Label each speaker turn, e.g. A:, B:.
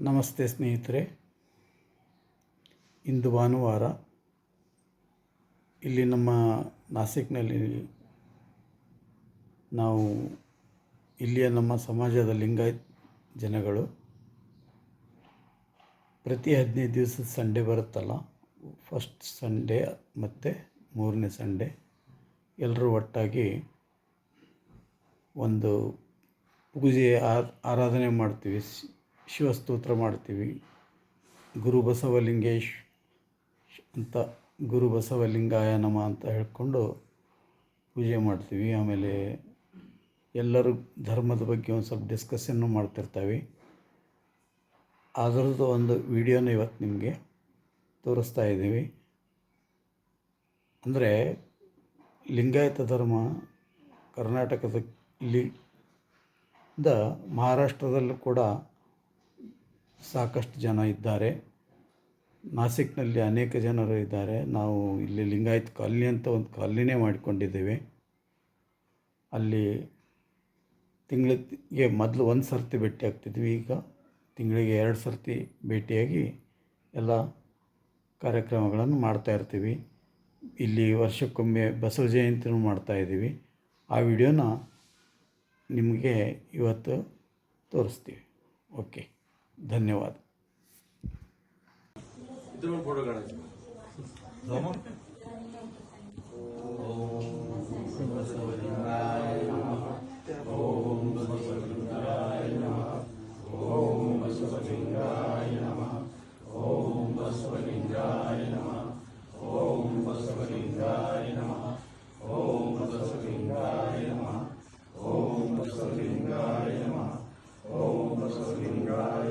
A: ನಮಸ್ತೆ ಸ್ನೇಹಿತರೆ. ಇಂದು ಭಾನುವಾರ. ಇಲ್ಲಿ ನಮ್ಮ ನಾಸಿಕ್ನಲ್ಲಿ ನಾವು ಇಲ್ಲಿಯ ನಮ್ಮ ಸಮಾಜದ ಲಿಂಗಾಯತ್ ಜನಗಳು ಪ್ರತಿ 15 ದಿವಸದ ಸಂಡೇ ಬರುತ್ತಲ್ಲ, ಫಸ್ಟ್ ಸಂಡೇ ಮತ್ತು 3ನೇ ಸಂಡೇ ಎಲ್ಲರೂ ಒಟ್ಟಾಗಿ ಒಂದು ಪೂಜೆ ಆರಾಧನೆ ಮಾಡ್ತೀವಿ. ಶಿವಸ್ತೋತ್ರ ಮಾಡ್ತೀವಿ. ಗುರು ಬಸವಲಿಂಗೇಶ್ ಅಂತ, ಗುರು ಬಸವಲಿಂಗಾಯ ನಮ ಅಂತ ಹೇಳ್ಕೊಂಡು ಪೂಜೆ ಮಾಡ್ತೀವಿ. ಆಮೇಲೆ ಎಲ್ಲರೂ ಧರ್ಮದ ಬಗ್ಗೆ ಒಂದು ಸ್ವಲ್ಪ ಡಿಸ್ಕಷನ್ನು ಮಾಡ್ತಿರ್ತೀವಿ. ಅದರದ್ದು ಒಂದು ವಿಡಿಯೋನ ಇವತ್ತು ನಿಮಗೆ ತೋರಿಸ್ತಾ ಇದ್ದೀವಿ. ಅಂದರೆ ಲಿಂಗಾಯತ ಧರ್ಮ ಕರ್ನಾಟಕದಲ್ಲಿ ಮಹಾರಾಷ್ಟ್ರದಲ್ಲೂ ಕೂಡ ಸಾಕಷ್ಟು ಜನ ಇದ್ದಾರೆ. ನಾಸಿಕ್ನಲ್ಲಿ ಅನೇಕ ಜನರು ಇದ್ದಾರೆ. ನಾವು ಇಲ್ಲಿ ಲಿಂಗಾಯತ್ ಕಾಲನಿ ಅಂತ ಒಂದು ಕಾಲನಿನೇ ಮಾಡಿಕೊಂಡಿದ್ದೇವೆ. ಅಲ್ಲಿ ತಿಂಗಳಿಗೆ ಮೊದಲು ಒಂದು ಸರ್ತಿ ಭೇಟಿ ಆಗ್ತಿದ್ವಿ. ಈಗ ತಿಂಗಳಿಗೆ 2 ಸರ್ತಿ ಭೇಟಿಯಾಗಿ ಎಲ್ಲ ಕಾರ್ಯಕ್ರಮಗಳನ್ನು ಮಾಡ್ತಾಯಿರ್ತೀವಿ. ಇಲ್ಲಿ ವರ್ಷಕ್ಕೊಮ್ಮೆ ಬಸವ ಜಯಂತಿನೂ ಮಾಡ್ತಾಯಿದ್ದೀವಿ. ಆ ವಿಡಿಯೋನ ನಿಮಗೆ ಇವತ್ತು ತೋರಿಸ್ತೀವಿ. ಓಕೆ, ಧನ್ಯವಾದ.
B: ಓಂ ಬಸವಲಿಂಗಾಯ